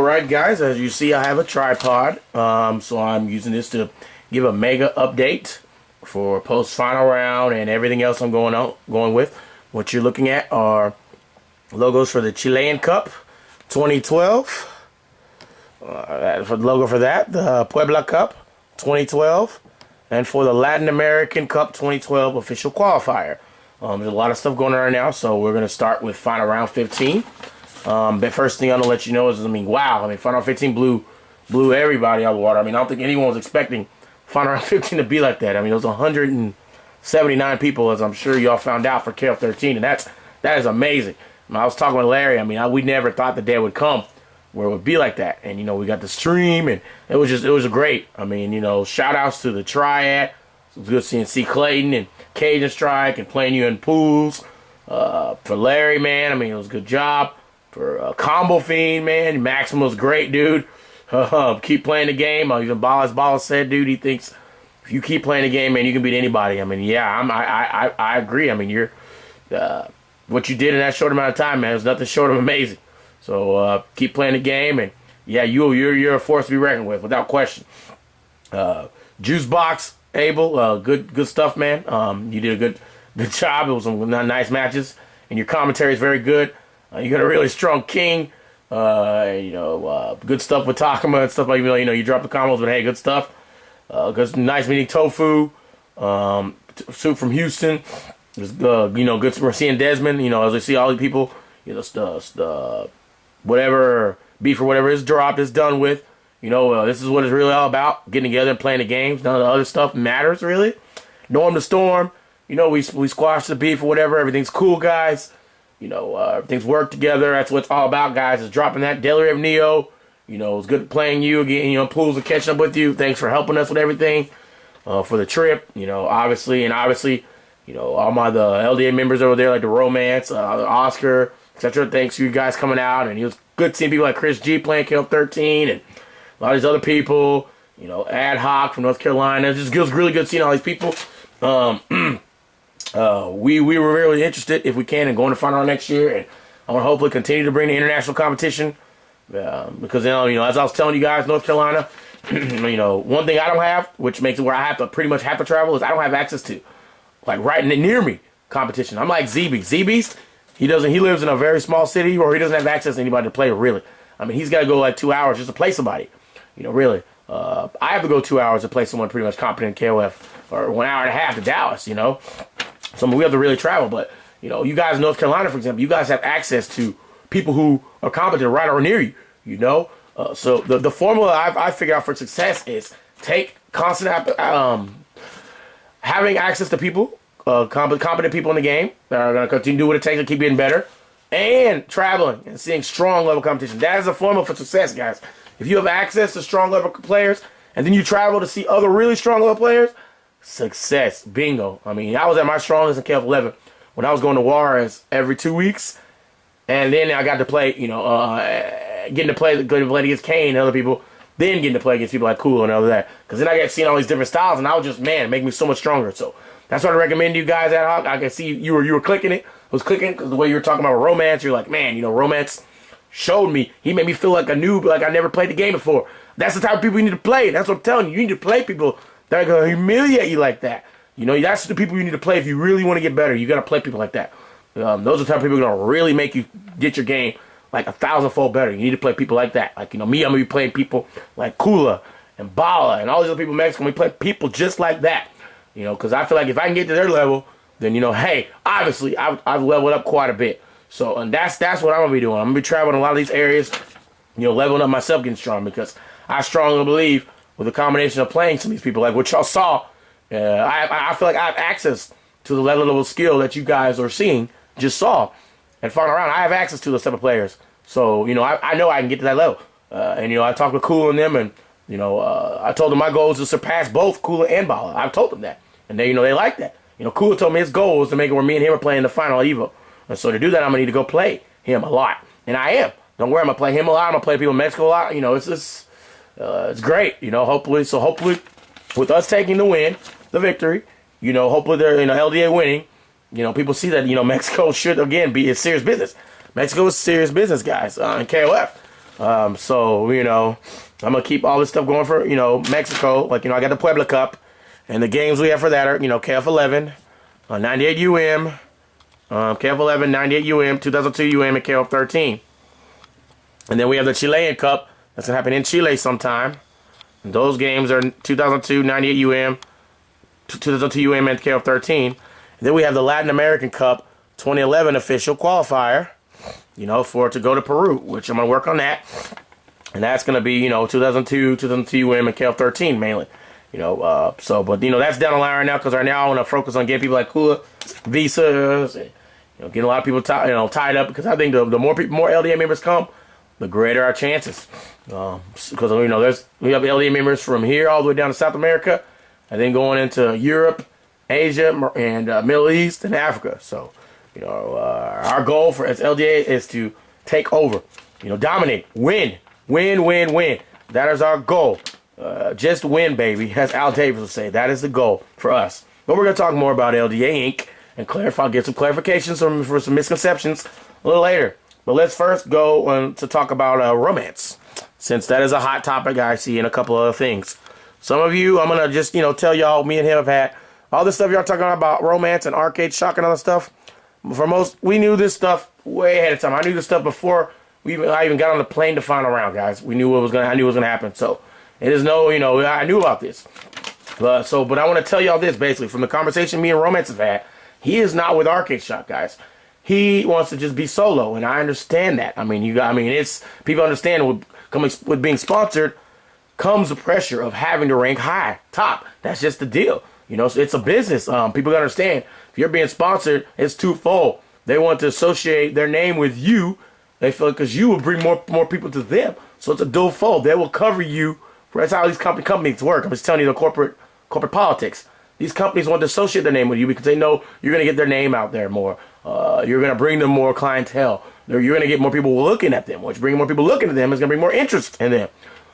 Alright guys, as you see I have a tripod, so I'm using this to give a mega update for post final round and everything else I'm going with. What you're looking at are logos for the Chilean Cup 2012, for the logo for that, the Puebla Cup 2012, and for the Latin American Cup 2012 official qualifier. There's a lot of stuff going on right now, so we're going to start with final round 15. The first thing I'm gonna let you know is, wow, Final 15 blew everybody out of the water. I don't think anyone was expecting Final Round 15 to be like that. It was 179 people, as I'm sure y'all found out, for KF13, and that is amazing. I was talking with Larry. We never thought the day would come where it would be like that. And we got the stream, and it was great. Shout outs to the Triad. It was good seeing C. Clayton and Cajun Strike and playing you in pools. For Larry, man, it was a good job. For Combo Fiend, man, Maxim was great, dude. Keep playing the game. Even Bala said, dude, he thinks if you keep playing the game, man, you can beat anybody. Yeah, I agree. You're what you did in that short amount of time, man, was nothing short of amazing. So keep playing the game, and yeah, you're a force to be reckoned with, without question. Juice Box, Abel, good stuff, man. You did a good job. It was some nice matches, and your commentary is very good. You got a really strong King, good stuff with Takuma and stuff like that. You dropped the combos, but hey, good stuff. Nice meeting Tofu, Soup from Houston. Good for seeing Desmond. As I see all the people, the whatever beef or whatever is dropped, is done with. This is what it's really all about: getting together and playing the games. None of the other stuff matters really. Norm the Storm, we squashed the beef or whatever. Everything's cool, guys. Everything's worked together. That's what it's all about, guys, is dropping that. Delary of Neo, it's good playing you again. Pools are catching up with you. Thanks for helping us with everything for the trip. Obviously, all my the LDA members over there, like the Romance, Oscar, etc. Thanks for you guys coming out. And it was good seeing people like Chris G playing KF13 and a lot of these other people. Ad Hoc from North Carolina. It was really good seeing all these people. We were really interested, if we can, in going to final round next year, and I want to hopefully continue to bring the international competition, because as I was telling you guys, North Carolina, one thing I don't have, which makes it where I have to pretty much have to travel, is I don't have access to, like, right near me, competition. I'm like Z-Beast. He lives in a very small city, or he doesn't have access to anybody to play, really. He's got to go like 2 hours just to play somebody, really. I have to go 2 hours to play someone pretty much competent in KOF, or 1 hour and a half to Dallas, So we have to really travel, but you guys in North Carolina, for example, you guys have access to people who are competent right or near you. So the formula I figured out for success is take constant having access to people, competent people in the game that are going to continue to do what it takes to keep getting better, and traveling and seeing strong level competition. That is a formula for success, guys. If you have access to strong level players, and then you travel to see other really strong level players, success, bingo. I was at my strongest in KF11 when I was going to Juarez every 2 weeks, and then I got to play, getting to play against Kane and other people, then getting to play against people like Cool and all of that, because then I got seeing all these different styles, and I was just, man, make me so much stronger. So that's what I recommend to you guys at Hawk. I can see you were clicking it. I was clicking because the way you were talking about Romance, you're like, man, Romance showed me. He made me feel like a noob, like I never played the game before. That's the type of people you need to play. That's what I'm telling you. You need to play people that are going to humiliate you like that. That's the people you need to play if you really want to get better. You got to play people like that. Those are the type of people who are going to really make you get your game like 1,000-fold better. You need to play people like that. Like, me, I'm going to be playing people like Kula and Bala and all these other people in Mexico. We play people just like that. Because I feel like if I can get to their level, then, hey, obviously, I've leveled up quite a bit. So, and that's what I'm going to be doing. I'm going to be traveling a lot of these areas, leveling up myself, getting strong, because I strongly believe with a combination of playing some of these people, like what y'all saw, I feel like I have access to the level of skill that you guys are seeing, just saw, and final round. I have access to those type of players. So, I know I can get to that level. And, I talked with Kula and them, and, I told them my goal is to surpass both Kula and Bala. I've told them that. And they, they like that. Kula told me his goal was to make it where me and him are playing the final Evo. And so to do that, I'm going to need to go play him a lot. And I am. Don't worry, I'm going to play him a lot. I'm going to play people in Mexico a lot. It's great, hopefully with us taking the victory, hopefully they're, LDA winning, people see that, Mexico should, again, be a serious business. Mexico is serious business, guys, in KOF. So, you know, I'm going to keep all this stuff going for, you know, Mexico. Like, you know, I got the Puebla Cup. And the games we have for that are, you know, KF11, 98 UM, KF11, 98 UM, 2002 UM, and KF13. And then we have the Chilean Cup. That's going to happen in Chile sometime. And those games are 2002, 98 UM, 2002 UM, and KF13. And then we have the Latin American Cup 2011 official qualifier, you know, to go to Peru, which I'm going to work on that. And that's going to be, you know, 2002, 2002 UM, and KF13 mainly. You know, but, you know, that's down the line right now because right now I want to focus on getting people like Kula visas, and, you know, getting a lot of people tied up because I think the more LDA members come, the greater our chances. Because, you know, we have LDA members from here all the way down to South America and then going into Europe, Asia, and Middle East and Africa. So, you know, our goal as LDA is to take over, you know, dominate, win. That is our goal. Just win, baby, as Al Davis would say. That is the goal for us. But we're going to talk more about LDA Inc. and get some clarifications for some misconceptions a little later. But let's first go to talk about romance, since that is a hot topic I see in a couple other things. Some of you, I'm going to just, you know, tell y'all, me and him have had all this stuff y'all talking about romance and arcade shock and other stuff. For most, we knew this stuff way ahead of time. I knew this stuff before I even got on the plane to find around, guys. I knew it was going to happen. So it is you know, I knew about this. But I want to tell y'all this, basically, from the conversation me and Romance have had, he is not with Arcade Shock, guys. He wants to just be solo, and I understand that. I mean, it's people understand with being sponsored comes the pressure of having to rank high, top. That's just the deal. You know, so it's a business. People gotta understand. If you're being sponsored, it's twofold. They want to associate their name with you. They feel because you will bring more people to them. So it's a dual fold. They will cover you. That's how these companies work. I'm just telling you the corporate politics. These companies want to associate their name with you because they know you're going to get their name out there more. You're going to bring them more clientele. You're going to get more people looking at them. Which bringing more people looking at them is going to bring more interest in them.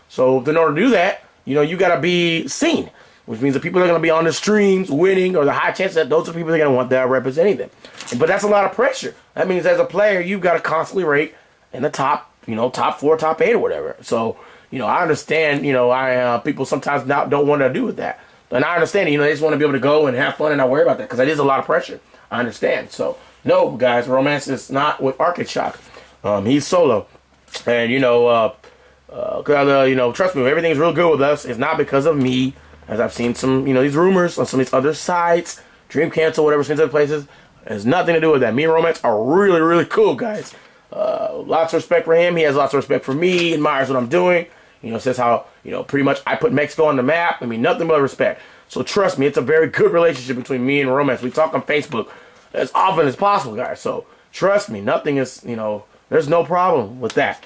So in order to do that, you know, you got to be seen. Which means the people that are going to be on the streams winning, or the high chance that those are people that are going to want that representing them. But that's a lot of pressure. That means as a player, you've got to constantly rate in the top 4, top 8 or whatever. So, you know, I understand, you know, people sometimes don't want to do with that. And I understand, you know, they just want to be able to go and have fun and not worry about that because it is a lot of pressure. I understand. So, no, guys, Romance is not with Arcade Shock. He's solo. And, you know, trust me, everything's real good with us. It's not because of me, as I've seen some, you know, these rumors on some of these other sites, Dream Cancel, whatever, some other places. It has nothing to do with that. Me and Romance are really, really cool, guys. Lots of respect for him. He has lots of respect for me, admires what I'm doing. You know, says how, you know, pretty much I put Mexico on the map. I mean, nothing but respect. So trust me, it's a very good relationship between me and Romance. We talk on Facebook as often as possible, guys. So trust me, nothing is, you know, there's no problem with that.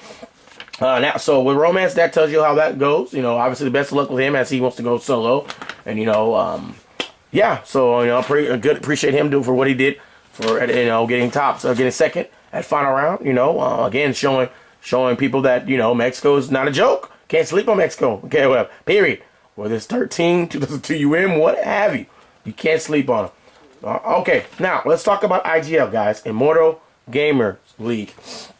So with Romance, that tells you how that goes. You know, obviously the best of luck with him as he wants to go solo. And, you know, yeah, so, you know, good. Appreciate him for what he did for, you know, getting second at final round. You know, again, showing people that, you know, Mexico is not a joke. Can't sleep on Mexico. Okay, well, period. Whether it's 13, 2002 UM, what have you. You can't sleep on them. Okay, now let's talk about IGL, guys. Immortal Gaming League.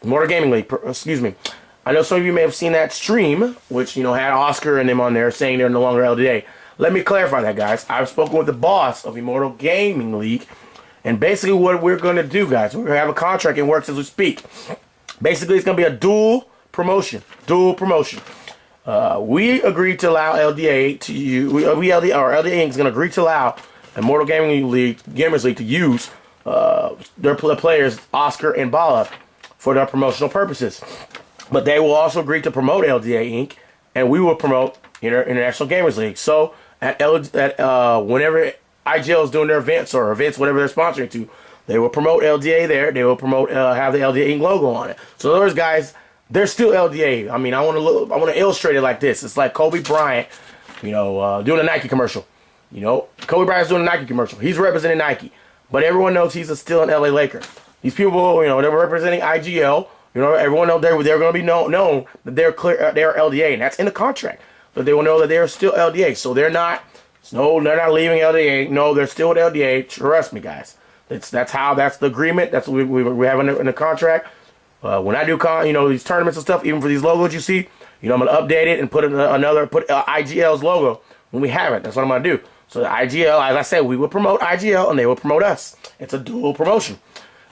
Excuse me. I know some of you may have seen that stream, which, you know, had Oscar and them on there saying they're no longer LDA. Let me clarify that, guys. I've spoken with the boss of Immortal Gaming League, and basically what we're going to do, guys, we're going to have a contract and works as we speak. Basically, it's going to be a dual promotion. We agreed to allow LDA to use. LDA Inc. is going to agree to allow Immortal Gamers League to use their players Oscar and Bala for their promotional purposes. But they will also agree to promote LDA Inc. and we will promote International Gamers League. So whenever IGL is doing their events whatever they're sponsoring to, they will promote LDA there. They will promote have the LDA Inc. logo on it. So those guys, they're still LDA. I mean, I want to illustrate it like this. It's like Kobe Bryant, you know, doing a Nike commercial. You know, Kobe Bryant's doing a Nike commercial. He's representing Nike, but everyone knows he's still an LA Laker. These people, you know, they're representing IGL. You know, everyone knows they're going to be known that they're LDA, and that's in the contract. But they will know that they're still LDA. So they're not leaving LDA. No, they're still with LDA. Trust me, guys. That's the agreement. That's what we have in the contract. when I do these tournaments and stuff, even for these logos you see, I'm gonna update it and put IGL's logo when we have it. That's what I'm gonna do. So the IGL, as I said, we will promote IGL and they will promote us. It's a dual promotion.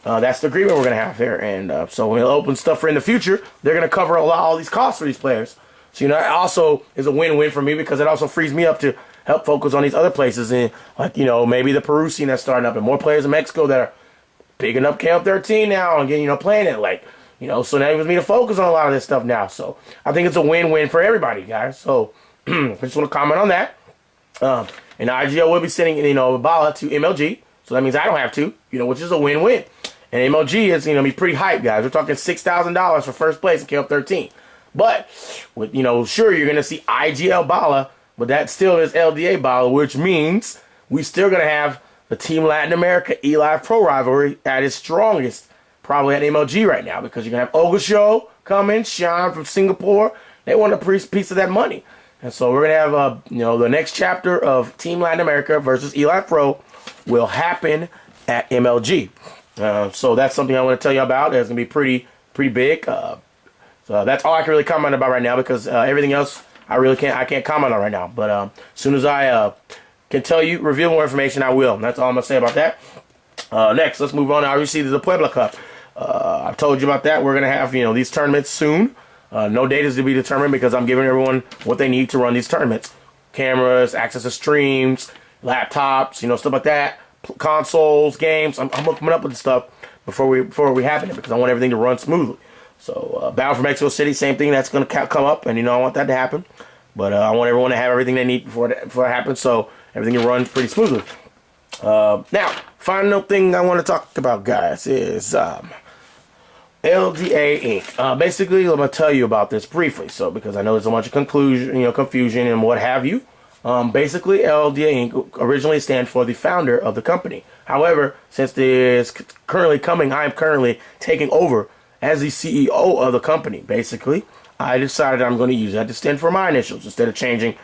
That's the agreement we're gonna have here. And so when we open stuff for in the future, they're gonna cover all these costs for these players. So it also is a win-win for me because it also frees me up to help focus on these other places and maybe the Peru scene that's starting up and more players in Mexico that are picking up KL13 now and getting playing it so that gives me to focus on a lot of this stuff now. So I think it's a win-win for everybody, guys. So I just want to comment on that. And IGL will be sending Bala to MLG, so that means I don't have to, which is a win-win. And MLG is be pretty hyped, guys. We're talking $6,000 for first place in KL13. But with sure you're gonna see IGL Bala, but that still is LDA Bala, which means we still gonna have the Team Latin America E-Live Pro rivalry at its strongest, probably at MLG right now, because you're gonna have Ogashow come in, Sean from Singapore. They want a piece of that money, and so we're gonna have the next chapter of Team Latin America versus E-Live Pro will happen at MLG. So that's something I want to tell you about. It's gonna be pretty big. So that's all I can really comment about right now because everything else I can't comment on right now. But as soon as I can reveal more information, I will. And that's all I'm gonna say about that. Next, let's move on. Obviously, to the Puebla Cup. I've told you about that. We're gonna have these tournaments soon. No date is to be determined because I'm giving everyone what they need to run these tournaments: cameras, access to streams, laptops, stuff like that, consoles, games. I'm hooking up with the stuff before we happen it because I want everything to run smoothly. So Battle for Mexico City, same thing. That's going to come up, and I want that to happen. But I want everyone to have everything they need before it happens, so everything can run pretty smoothly. Now, final thing I want to talk about, guys, is LDA Inc. Basically, I'm going to tell you about this briefly, because I know there's a bunch of confusion and what have you. Basically, LDA Inc. originally stands for the founder of the company. However, since this is currently coming, I am currently taking over as the CEO of the company. Basically, I decided I'm going to use that to stand for my initials. Instead of changing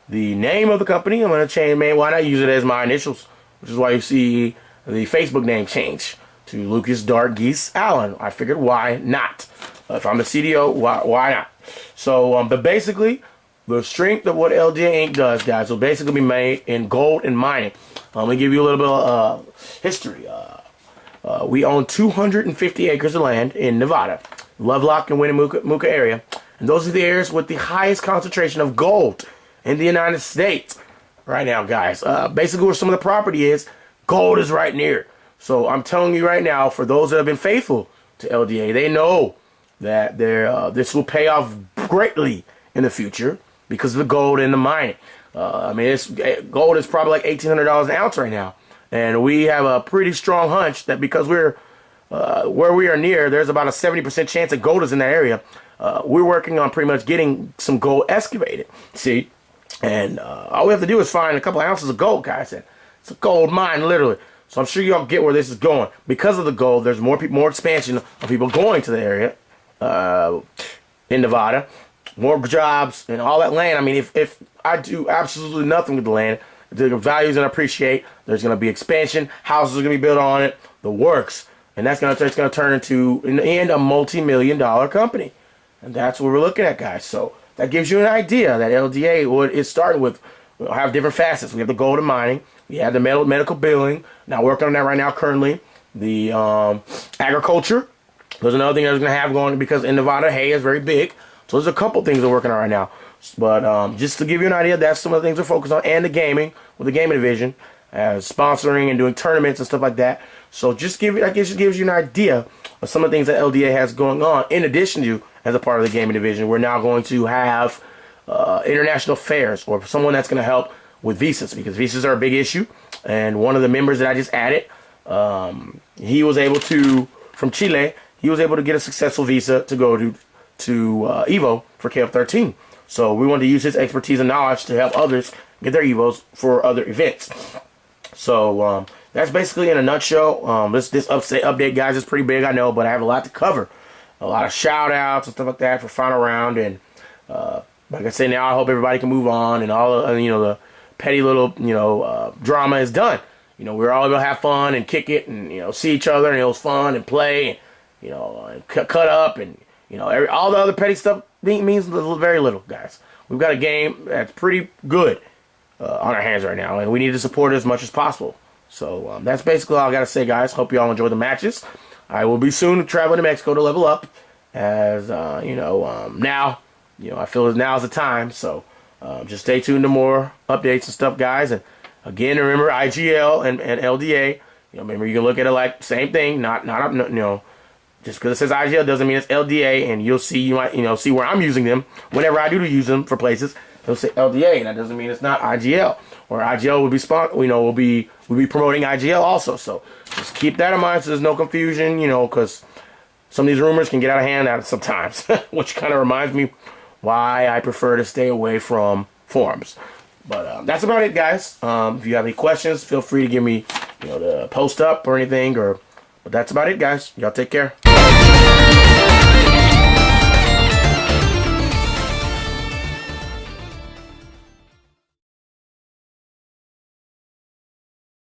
the name of the company, I'm going to change, why not use it as my initials? Which is why you see the Facebook name change to Lucas Dart Geese Allen. I figured, why not? If I'm the CDO, why not? So, but basically, the strength of what LDA Inc. does, guys, will basically be made in gold and mining. Let me give you a little bit of history. We own 250 acres of land in Nevada, Lovelock and Winnemucca area. And those are the areas with the highest concentration of gold in the United States right now, guys. Basically, where some of the property is, gold is right near. So I'm telling you right now, for those that have been faithful to LDA, they know that this will pay off greatly in the future because of the gold and the mining. Gold is probably like $1,800 an ounce right now. And we have a pretty strong hunch that because we're where we are near, there's about a 70% chance that gold is in that area. We're working on pretty much getting some gold excavated. See? And all we have to do is find a couple of ounces of gold, guys. And it's a gold mine, literally. So I'm sure y'all get where this is going. Because of the gold, there's more expansion of people going to the area in Nevada. More jobs and all that land. I mean, if I do absolutely nothing with the land, the value is going to appreciate. There's going to be expansion. Houses are going to be built on it. The works. And it's going to turn into, in the end, a multi-million-dollar company. And that's what we're looking at, guys. So that gives you an idea that LDA is starting with. We'll have different facets. We have the gold and mining. We have the medical billing. Now working on that right now currently. The agriculture. There's another thing that's going to have going because in Nevada, hay is very big. So there's a couple things we're working on right now. But just to give you an idea, that's some of the things we're focused on. And the gaming, with the gaming division. Sponsoring and doing tournaments and stuff like that. So just gives you an idea of some of the things that LDA has going on. In addition to, as a part of the gaming division, we're now going to have international fairs or someone that's going to help with visas, because visas are a big issue. And one of the members that I just added, he was able to, from Chile, he was able to get a successful visa to go to Evo for KF13. So we wanted to use his expertise and knowledge to help others get their Evos for other events. So that's basically in a nutshell. This update, guys, is pretty big, I know, but I have a lot to cover. A lot of shout-outs and stuff like that for final round. And like I said, now I hope everybody can move on and all the petty little drama is done. We're all gonna have fun and kick it and see each other, and it was fun and play. cut up, and all the other petty stuff means very little, guys. We've got a game that's pretty good on our hands right now, and we need to support it as much as possible. So that's basically all I got to say, guys. Hope you all enjoy the matches. I will be soon traveling to Mexico to level up, as now, I feel now is the time. So just stay tuned to more updates and stuff, guys. And again, remember IGL and LDA. Remember, you can look at it like same thing. Just because it says IGL doesn't mean it's LDA. And you'll see, you might see where I'm using them. Whenever I do use them for places, they'll say LDA, and that doesn't mean it's not IGL. Or IGL will be we'll be promoting IGL also. So just keep that in mind, so there's no confusion. Because some of these rumors can get out of hand sometimes, which kind of reminds me why I prefer to stay away from forums. But that's about it, guys. If you have any questions, feel free to give me, the post up or anything. But that's about it, guys. Y'all take care.